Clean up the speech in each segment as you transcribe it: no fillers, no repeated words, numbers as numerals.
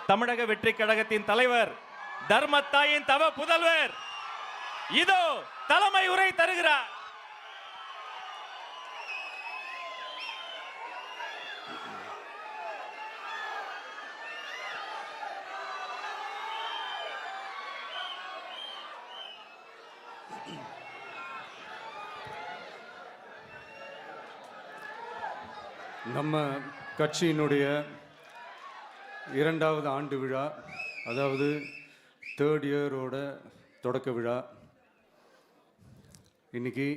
தமிழக வெற்றி கழகத்தின் தலைவர், தர்மத்தாயின் தவ புதல்வர் இதோ தலைமை உரை தருகிறார். நம்ம கட்சியினுடைய 2வது ஆண்டு விழா, அதாவது 3rd இயரோட தொடக்க விழா இன்னைக்கு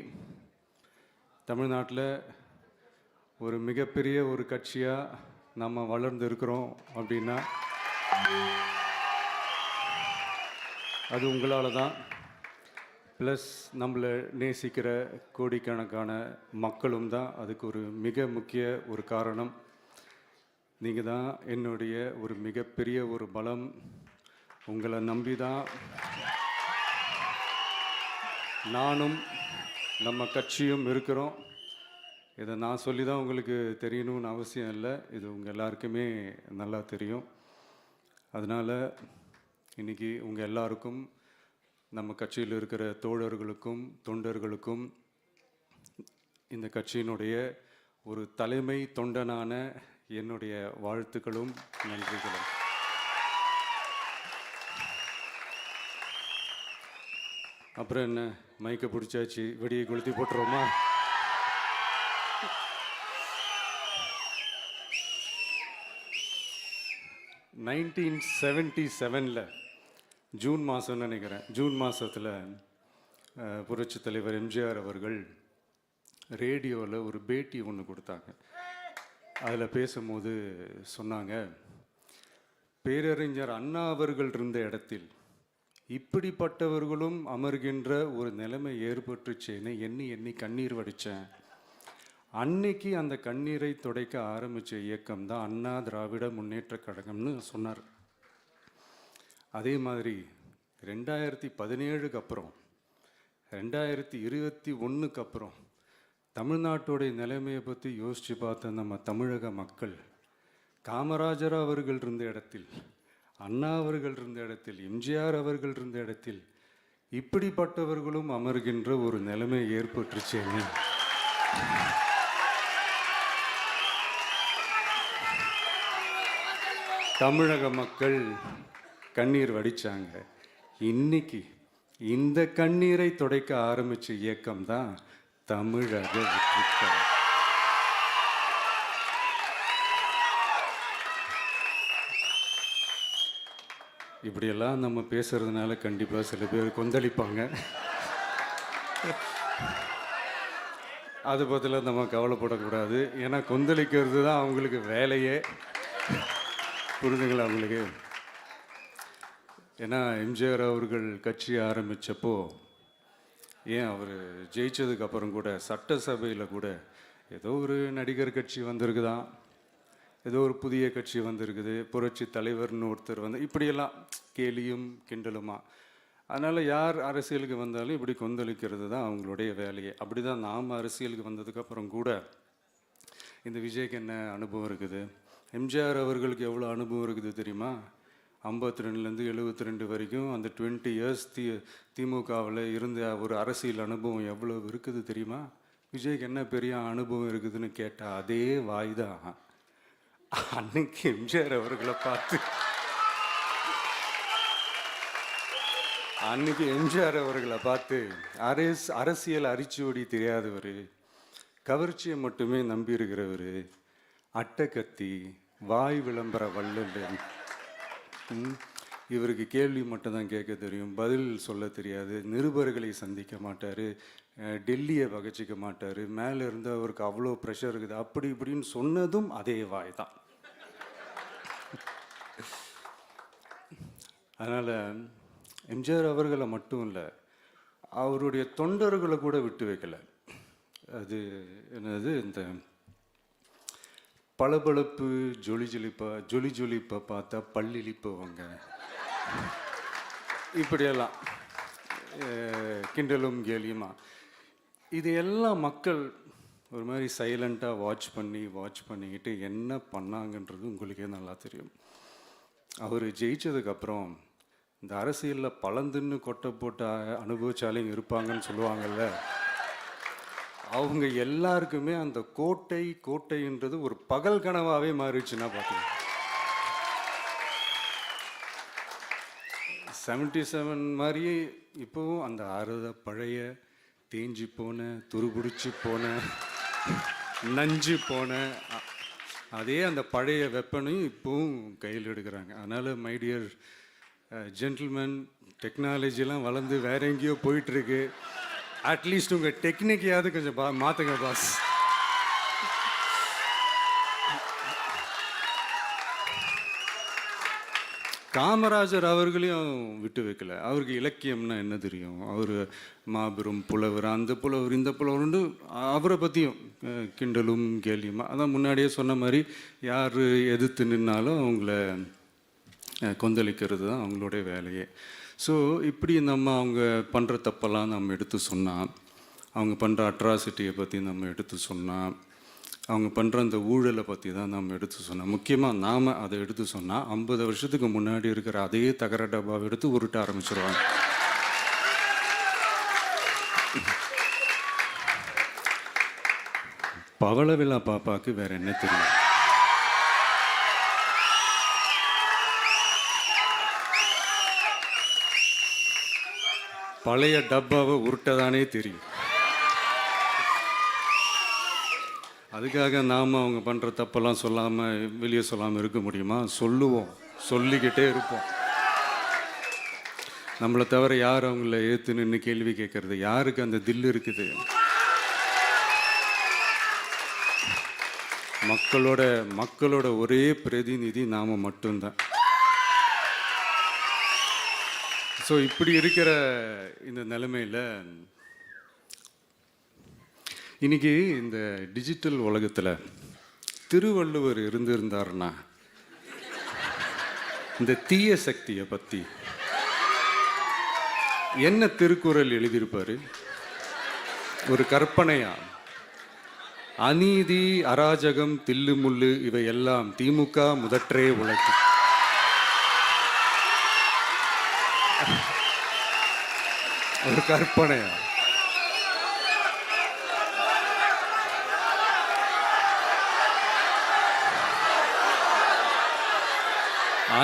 தமிழ்நாட்டில் ஒரு மிகப்பெரிய ஒரு கட்சியாக நம்ம வளர்ந்து இருக்கிறோம் அப்படின்னா அது உங்களால் தான். ப்ளஸ் நம்மளை நேசிக்கிற கோடிக்கணக்கான மக்களும் தான் அதுக்கு ஒரு மிக முக்கிய ஒரு காரணம். நீங்கள் தான் என்னுடைய ஒரு மிகப்பெரிய ஒரு பலம். உங்களை நம்பி தான் நானும் நம்ம கட்சியும் இருக்கிறோம். இதை நான் சொல்லி தான் உங்களுக்கு தெரியணும்னு அவசியம் இல்லை, இது உங்கள் எல்லாருக்குமே நல்லா தெரியும். அதனால் இன்றைக்கி உங்கள் எல்லாருக்கும், நம்ம கட்சியில் இருக்கிற தோழர்களுக்கும் தொண்டர்களுக்கும், இந்த கட்சியினுடைய ஒரு தலைமை தொண்டனான என்னுடைய வாழ்த்துக்களும் நன்றிகளும். அப்புறம் என்ன, மைக்கை பிடிச்சாச்சு, வெடியை கொளுத்தி போட்டுருவோமா? (1977) ஜூன் மாதம்னு நினைக்கிறேன், ஜூன் மாதத்தில் புரட்சி தலைவர் எம்ஜிஆர் அவர்கள் ரேடியோவில் ஒரு பேட்டி ஒன்று கொடுத்தாங்க. அதில் பேசும்போது சொன்னாங்க, பேரறிஞர் அண்ணா அவர்கள் இருந்த இடத்தில் இப்படிப்பட்டவர்களும் அமர்கின்ற ஒரு நிலைமை ஏற்பட்டுச்சேன்னு எண்ணி எண்ணி கண்ணீர் வடித்தேன். அன்னைக்கு அந்த கண்ணீரை துடைக்க ஆரம்பித்த இயக்கம் தான் அண்ணா திராவிட முன்னேற்ற கழகம்னு சொன்னார். அதே மாதிரி 2017க்கு அப்புறம் 2021க்கு அப்புறம் தமிழ்நாட்டுடைய நிலைமையை பற்றி யோசித்து பார்த்த நம்ம தமிழக மக்கள், காமராஜர் அவர்கள் இருந்த இடத்தில், அண்ணா அவர்கள் இருந்த இடத்தில், எம்ஜிஆர் அவர்கள் இருந்த இடத்தில் இப்படிப்பட்டவர்களும் அமர்கின்ற ஒரு நிலைமை ஏற்பட்டுச்சேன்னு தமிழக மக்கள் கண்ணீர் வடித்தாங்க. இன்னைக்கு இந்த கண்ணீரை துடைக்க ஆரம்பித்த இயக்கம் தான் தமிழக வெற்றி கழகம். இப்படியெல்லாம் நம்ம பேசுறதுனால கண்டிப்பாக சில பேர் கொந்தளிப்பாங்க. அது பற்றிலாம் நம்ம கவலைப்படக்கூடாது, ஏன்னா கொந்தளிக்கிறது தான் அவங்களுக்கு வேலையே. புரிதுங்களா அவங்களுக்கு? ஏன்னா எம்ஜிஆர் அவர்கள் கட்சி ஆரம்பித்தப்போ, ஏன் அவர் ஜெயிச்சதுக்கப்புறம் கூட சட்டசபையில் கூட ஏதோ ஒரு நடிகர் கட்சி வந்திருக்குதான், ஏதோ ஒரு புதிய கட்சி வந்திருக்குது, புரட்சி தலைவர்னு ஒருத்தர் வந்து, இப்படியெல்லாம் கேலியும் கிண்டலுமா. அதனால் யார் அரசியலுக்கு வந்தாலும் இப்படி கொந்தளிக்கிறது தான் அவங்களுடைய வேலையே. அப்படி தான் நாம் அரசியலுக்கு வந்ததுக்கப்புறம் கூட இந்த விஜய்க்கு என்ன அனுபவம் இருக்குது, எம்ஜிஆர் அவர்களுக்கு எவ்வளோ அனுபவம் இருக்குது தெரியுமா? 52லேருந்து 72 வரைக்கும் அந்த 20 இயர்ஸ் திமுகவில் இருந்த ஒரு அரசியல் அனுபவம் எவ்வளோ இருக்குது தெரியுமா? விஜய்க்கு என்ன பெரிய அனுபவம் இருக்குதுன்னு கேட்டால் அதே வாய் தான். அன்னைக்கு எம்ஜிஆர் அவர்களை பார்த்து, அன்னைக்கு எம்ஜிஆர் அவர்களை பார்த்து அரசியல் அரிச்சுவடி தெரியாதவர், கவர்ச்சியை மட்டுமே நம்பி இருக்கிறவர், அட்டக்கத்தி, வாய் விளம்பர வள்ளல், இவருக்கு கேள்வி மட்டும்தான் கேட்க தெரியும், பதில் சொல்ல தெரியாது, நிருபர்களை சந்திக்க மாட்டார், டெல்லியை பகச்சிக்க மாட்டார், மேலே இருந்து அவருக்கு அவ்வளோ ப்ரெஷர் இருக்குது, அப்படி இப்படின்னு சொன்னதும் அதே வாய் தான். அதனால் எம்ஜிஆர் அவர்களை மட்டும் இல்லை, அவருடைய தொண்டர்களை கூட விட்டு வைக்கலை. அது என்னது, இந்த பளபளப்பு ஜொலி ஜொலிப்பை பார்த்தா பல்லிழிப்பவங்க, இப்படியெல்லாம் கிண்டலும் கேலியுமா, இது எல்லாம் மக்கள் ஒரு மாதிரி சைலண்ட்டாக வாட்ச் பண்ணிக்கிட்டு என்ன பண்ணாங்கன்றது உங்களுக்கே நல்லா தெரியும். அவர் ஜெயிச்சதுக்கப்புறம் இந்த அரசியலில் பழந்துன்னு கொட்டை போட்ட அனுபவிச்சாலையும் இருப்பாங்கன்னு சொல்லுவாங்கல்ல, அவங்க எல்லாருக்குமே அந்த கோட்டைன்றது ஒரு பகல் கனவாகவே மாறிடுச்சுன்னா பார்த்தீங்க. 77 மாதிரியே இப்போவும் அந்த பழைய தேஞ்சி போன துருபிடிச்சி போன நஞ்சு போன அதே அந்த பழைய வெப்பனையும் இப்போவும் கையில் எடுக்கிறாங்க. அதனால் மை டியர் ஜென்டில்மேன், டெக்னாலஜிலாம் வளர்ந்து வேற எங்கேயோ போயிட்டுருக்கு. அட்லீஸ்ட் உங்கள் டெக்னிக்கையாவது கொஞ்சம் மாற்றுங்க பாஸ். காமராஜர் அவர்களையும் விட்டு வைக்கல. அவருக்கு இலக்கியம்னா என்ன தெரியும், அவர் மாபெரும் புலவர், அந்த புலவர் இந்த புலவர்னு அவரை பற்றியும் கிண்டலும் கேலியுமா. அதான் முன்னாடியே சொன்ன மாதிரி யார் எதிர்த்து நின்னாலும் அவங்கள கொந்தளிக்கிறது தான் அவங்களுடைய வேலையே. ஸோ இப்படி அவங்க பண்ணுற தப்பெல்லாம் நம்ம எடுத்து சொன்னால், அவங்க பண்ணுற அட்ராசிட்டியை பற்றி நம்ம எடுத்து சொன்னால், அவங்க பண்ணுற அந்த ஊழலை பற்றி தான் நம்ம எடுத்து சொன்னோம். முக்கியமாக நாம் அதை எடுத்து சொன்னால் 50 வருஷத்துக்கு முன்னாடி இருக்கிற அதே தகர டப்பாவை எடுத்து உருட்ட ஆரம்பிச்சிருவாங்க. பவள விழா பாப்பாவுக்கு வேற என்ன தெரியும்? பழைய டப்பாவை உருட்டதானே தெரியும். அதுக்காக நாம் அவங்க பண்ணுற தப்பெல்லாம் சொல்லாமல் வெளியே சொல்லாமல் இருக்க முடியுமா? சொல்லுவோம், சொல்லிக்கிட்டே இருப்போம். நம்மளை தவிர யார் அவங்கள ஏற்று நின்று கேள்வி கேட்கறது? யாருக்கு அந்த தில் இருக்குது? மக்களோட ஒரே பிரதிநிதி நாம் மட்டும்தான். ஸோ இப்படி இருக்கிற இந்த நிலைமையில் இன்னைக்கு இந்த டிஜிட்டல் உலகத்தில் திருவள்ளுவர் இருந்திருந்தாருன்னா இந்த தீய சக்தியை பற்றி என்ன திருக்குறள் எழுதியிருப்பாரு? ஒரு கற்பனையா, அநீதி அராஜகம் தில்லுமுள்ளு இவையெல்லாம் திமுக முதற்றே உலகு. ஒரு கற்பனையா?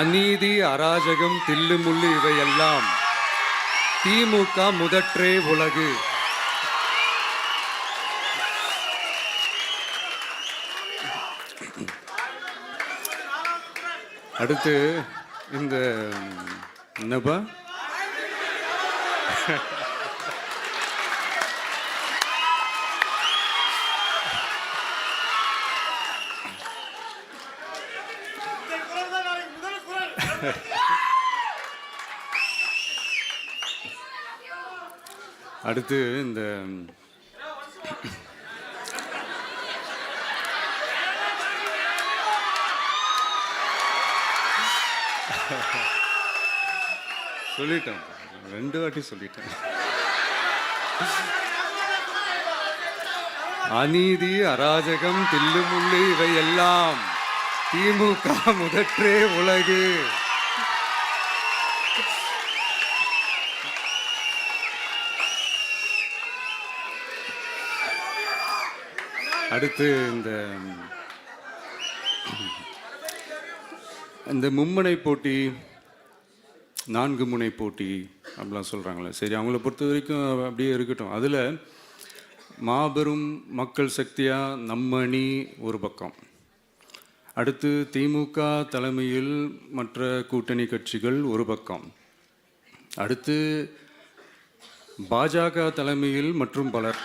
அநீதி அராஜகம் தில்லுமுள்ளு இவையெல்லாம் திமுக முதற்றே உலகு. அடுத்து இந்த என்னப்பா அடுத்து இந்த சொல்லிட்டேன், 2 வாட்டி சொல்லிட்டேன். அநீதி அராஜகம் தில்லுமுள்ளு இவை எல்லாம் திமுக முதற்றே உலகு. அடுத்து இந்த மும்முனை போட்டி 4 முனை போட்டி அப்படிலாம் சொல்கிறாங்களே, சரி அவங்கள பொறுத்த வரைக்கும் அப்படியே இருக்கட்டும். அதில் மாபெரும் மக்கள் சக்தியாக நம்ம அணி ஒரு பக்கம், அடுத்து திமுக தலைமையில் மற்ற கூட்டணி கட்சிகள் ஒரு பக்கம், அடுத்து பாஜக தலைமையில் மற்றும் பலர்.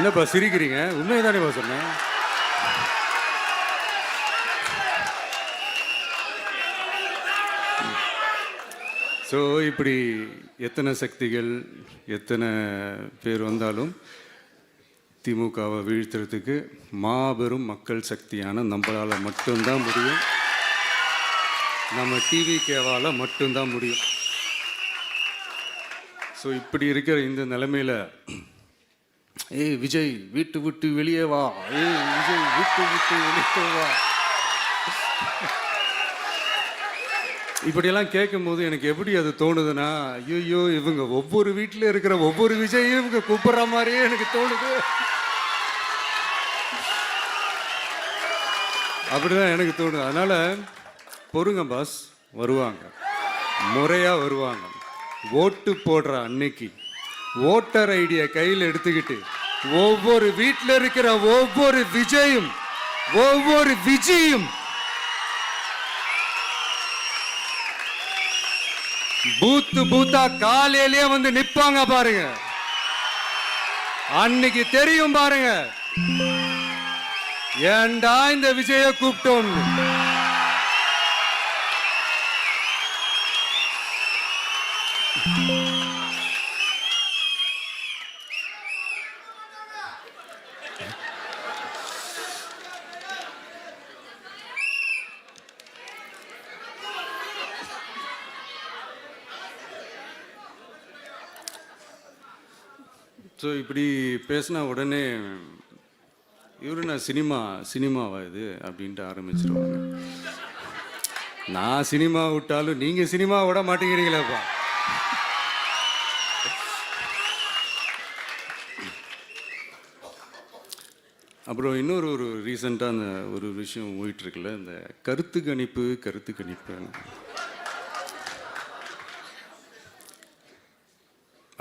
என்னப்பா சிரிக்கிறீங்க? உண்மையை தானேப்பா சொன்னேன். ஸோ இப்படி எத்தனை சக்திகள் எத்தனை பேர் வந்தாலும் திமுகவை வீழ்த்துறதுக்கு மாபெரும் மக்கள் சக்தியான நம்மளால் மட்டும்தான் முடியும். நம்ம டிவிகேவால் மட்டும்தான் முடியும். ஸோ இப்படி இருக்கிற இந்த நிலைமையில ஏய் விஜய் வீட்டு விட்டு வெளியே வா, ஏய் விஜய் வீட்டு விட்டு வெளியே வா, இப்படியெல்லாம் கேட்கும்போது எனக்கு எப்படி அது தோணுதுன்னா, ஐயோ இவங்க ஒவ்வொரு வீட்டில் இருக்கிற ஒவ்வொரு விஜயும் இவங்க கூப்பிடுற மாதிரியே எனக்கு தோணுது. அப்படிதான் எனக்கு தோணுது. அதனால பொறுங்க பாஸ், வருவாங்க, முறையா வருவாங்க. ஓட்டு போடுற அன்னைக்கு ஓட்டர் ஐடியை கையில் எடுத்துக்கிட்டு ஒவ்வொரு வீட்டில் இருக்கிற ஒவ்வொரு விஜயும் ஒவ்வொரு விஜயும் பூத்தா காலையிலேயே வந்து நிப்பாங்க பாருங்க. அன்னைக்கு தெரியும் பாருங்க, ஏண்டா இந்த விஜய கூப்பிட்டோம். ஸோ இப்படி பேசினா உடனே இவரு நான் சினிமாவா இது அப்படின்ட்டு ஆரம்பிச்சிருவாங்க. நான் சினிமா விட்டாலும் நீங்க சினிமா விட மாட்டேங்கிறீங்களேப்பா. அப்புறம் இன்னொரு ரீசெண்டாக அந்த ஒரு விஷயம் போயிட்டு இருக்குல்ல, இந்த கருத்து கணிப்பு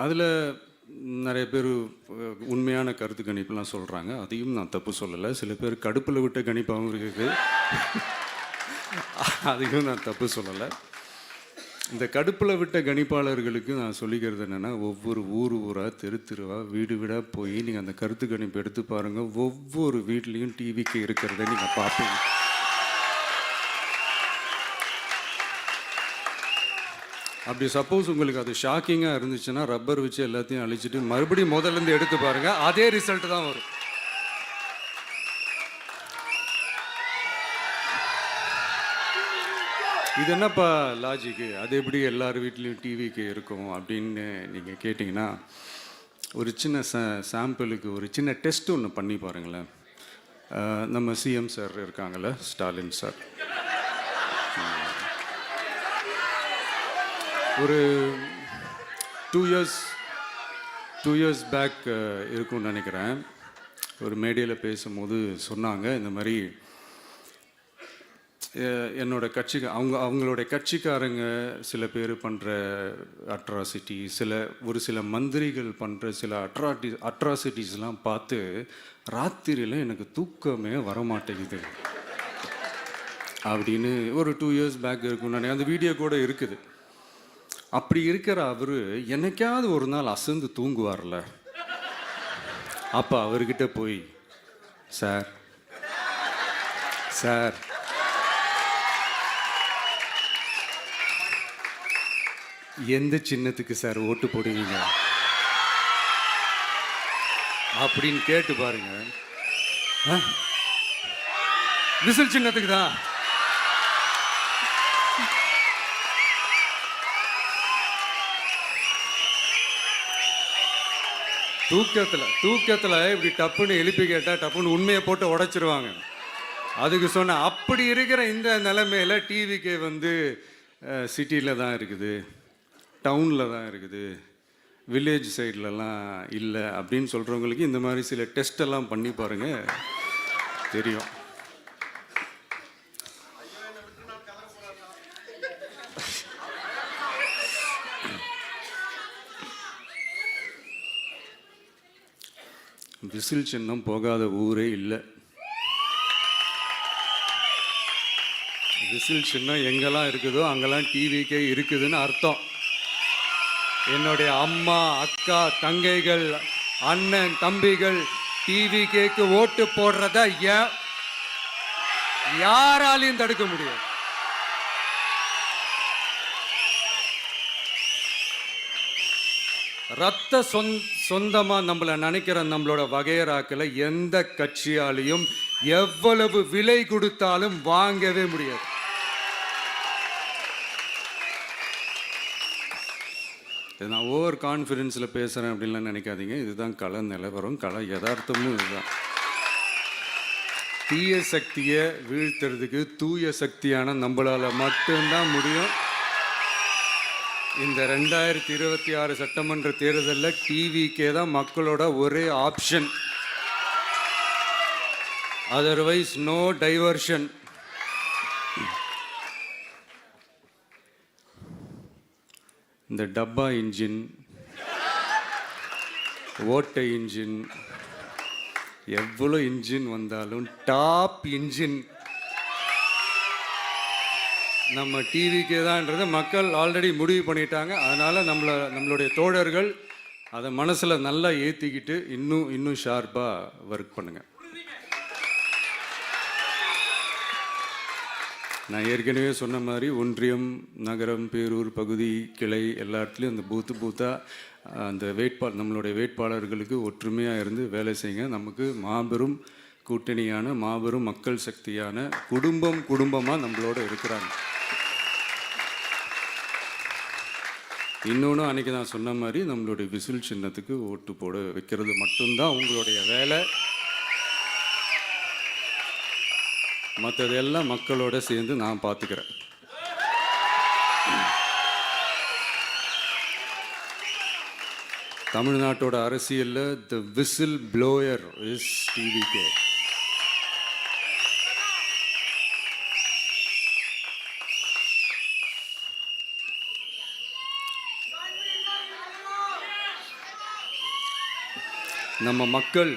அதில் நிறைய பேர் உண்மையான கருத்து கணிப்புலாம் சொல்கிறாங்க. அதையும் நான் தப்பு சொல்லலை. சில பேர் கடுப்பில் விட்ட கணிப்பாகவும் இருக்குது, அதையும் நான் தப்பு சொல்லலை. இந்த கடுப்பில் விட்ட கணிப்பாளர்களுக்கு நான் சொல்லிக்கிறது என்னென்னா, ஒவ்வொரு ஊராக தெருவாக வீடு வீடாக போய் நீங்கள் அந்த கருத்து கணிப்பு எடுத்து பாருங்கள். ஒவ்வொரு வீட்லேயும் டிவிக்கு இருக்கிறத நீங்கள் பார்ப்பீங்க. அப்படி சப்போஸ் உங்களுக்கு அது ஷாக்கிங்காக இருந்துச்சுன்னா ரப்பர் வச்சு எல்லாத்தையும் அழிச்சிட்டு மறுபடியும் முதல்லேருந்து எடுத்து பாருங்கள், அதே ரிசல்ட் தான் வரும். இது என்னப்பா லாஜிக்கு, அது எப்படி எல்லார் வீட்லேயும் டிவிக்கு இருக்கும் அப்படின்னு நீங்கள் கேட்டிங்கன்னா, ஒரு சின்ன சாம்பிளுக்கு ஒரு சின்ன டெஸ்ட் ஒன்று பண்ணி பாருங்களேன். நம்ம சிஎம் சார் இருக்காங்கள்ல, ஸ்டாலின் சார், ஒரு 2 இயர்ஸ் பேக் இருக்கும்னு நினைக்கிறேன். ஒரு மேடையில் பேசும்போது சொன்னாங்க, இந்த மாதிரி என்னோட கட்சிக்கு அவங்களோட கட்சிக்காரங்க சில பேர் பண்ணுற அட்ராசிட்டி, ஒரு சில மந்திரிகள் பண்ணுற சில அட்ராசிட்டிஸ்லாம் பார்த்து ராத்திரியில் எனக்கு தூக்கமே வரமாட்டேங்குது அப்படின்னு ஒரு 2 இயர்ஸ் பேக் இருக்கும்னு நினைக்கிறேன். அந்த வீடியோ கூட இருக்குது. அப்படி இருக்கிற அவர் என்னைக்காவது ஒரு நாள் அசந்து தூங்குவார்ல, அப்போ அவர்கிட்ட போய் சார் எந்த சின்னத்துக்கு சார் ஓட்டு போடுவீங்க அப்படின்னு கேட்டு பாருங்க. விசில் சின்னத்துக்கு தான். தூக்கத்தில் இப்படி டப்புன்னு எழுப்பி கேட்டால் டப்புன்னு உண்மையை போட்டு உடைச்சிருவாங்க. அதுக்கு சொன்ன அப்படி இருக்கிற இந்த நிலைமையில் டிவிக்கே வந்து சிட்டியில் தான் இருக்குது, டவுனில் தான் இருக்குது, வில்லேஜ் சைட்லலாம் இல்லை அப்படின்னு சொல்கிறவங்களுக்கு இந்த மாதிரி சில டெஸ்டெல்லாம் பண்ணி பாருங்கள், தெரியும். விசில் சின்னம் போகாத ஊரே இல்லை. விசில் சின்னம் எங்கெல்லாம் இருக்குதோ அங்கெல்லாம் டிவிக்கே இருக்குதுன்னு அர்த்தம். என்னுடைய அம்மா, அக்கா, தங்கைகள், அண்ணன், தம்பிகள் டிவிக்கேக்கு ஓட்டு போடுறத யாராலையும் தடுக்க முடியாது. ரத்த சொந்தமா நம்மளை நினைக்கிற நம்மளோட வகையராக்களை எந்த கட்சியாலையும் எவ்வளவு விலை கொடுத்தாலும் வாங்கவே முடியாது. இது நான் ஓவர் கான்ஃபிடென்ஸில் பேசுகிறேன் அப்படின்லாம் நினைக்காதீங்க. இதுதான் கள நிலவரம், கள யதார்த்தமும் இதுதான். தீய சக்தியை வீழ்த்துறதுக்கு தூய சக்தியான நம்மளால் மட்டும்தான் முடியும். இந்த 2026 சட்டமன்ற தேர்தலில் டிவிக்கே தான் மக்களோட ஒரே ஆப்ஷன். Otherwise no diversion. இந்த டப்பா இன்ஜின், ஓட்டை இன்ஜின், எவ்வளோ இன்ஜின் வந்தாலும் டாப் இன்ஜின் நம்ம டிவிக்கே தான்ன்றதை மக்கள் ஆல்ரெடி முடிவு பண்ணிட்டாங்க. அதனால் நம்மளுடைய தோழர்கள் அதை மனசில் நல்லா ஏற்றிக்கிட்டு இன்னும் ஷார்ப்பாக ஒர்க் பண்ணுங்கள். நான் ஏற்கனவே சொன்ன மாதிரி ஒன்றியம், நகரம், பேரூர், பகுதி, கிளை எல்லா இடத்துலையும் அந்த பூத்தாக அந்த நம்மளுடைய வேட்பாளர்களுக்கு ஒற்றுமையாக இருந்து வேலை செய்யுங்க. நமக்கு மாபெரும் கூட்டணியான மாபெரும் மக்கள் சக்தியான குடும்பமாக நம்மளோட இருக்கிறாங்க. இன்னொன்று அன்றைக்கி நான் சொன்ன மாதிரி நம்மளுடைய விசில் சின்னத்துக்கு ஓட்டு போட வைக்கிறது மட்டும்தான் உங்களுடைய வேலை. மற்றதெல்லாம் மக்களோட சேர்ந்து நான் பார்த்துக்கிறேன். தமிழ்நாட்டோட அரசியலில் த விசில் ப்ளோயர் இஸ் டிவிகே. நம்ம மக்கள்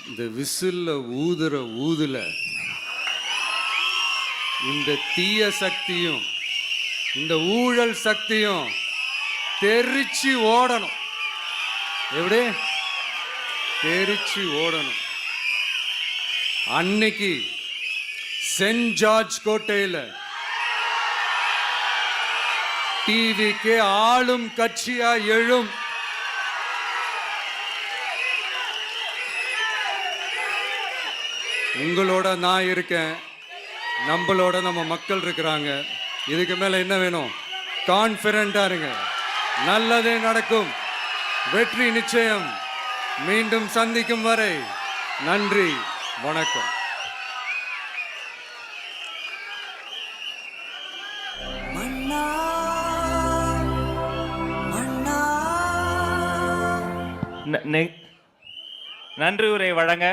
இந்த விசில்ல ஊதுல இந்த தீய சக்தியும் இந்த ஊழல் சக்தியும் தெரிச்சு ஓடணும். எப்படி தெரிச்சு ஓடணும்? அன்னைக்கு சென்ட் ஜார்ஜ் கோட்டையில் டிவிக்கு ஆளும் கட்சியா எழும். உங்களோட நான் இருக்கேன், நம்மளோட நம்ம மக்கள் இருக்கிறாங்க. இதுக்கு மேல என்ன வேணும்? கான்ஃபிடென்ட்டா இருங்க, நல்லதே நடக்கும், வெற்றி நிச்சயம். மீண்டும் சந்திக்கும் வரை நன்றி, வணக்கம். நன்றி உரை வழங்க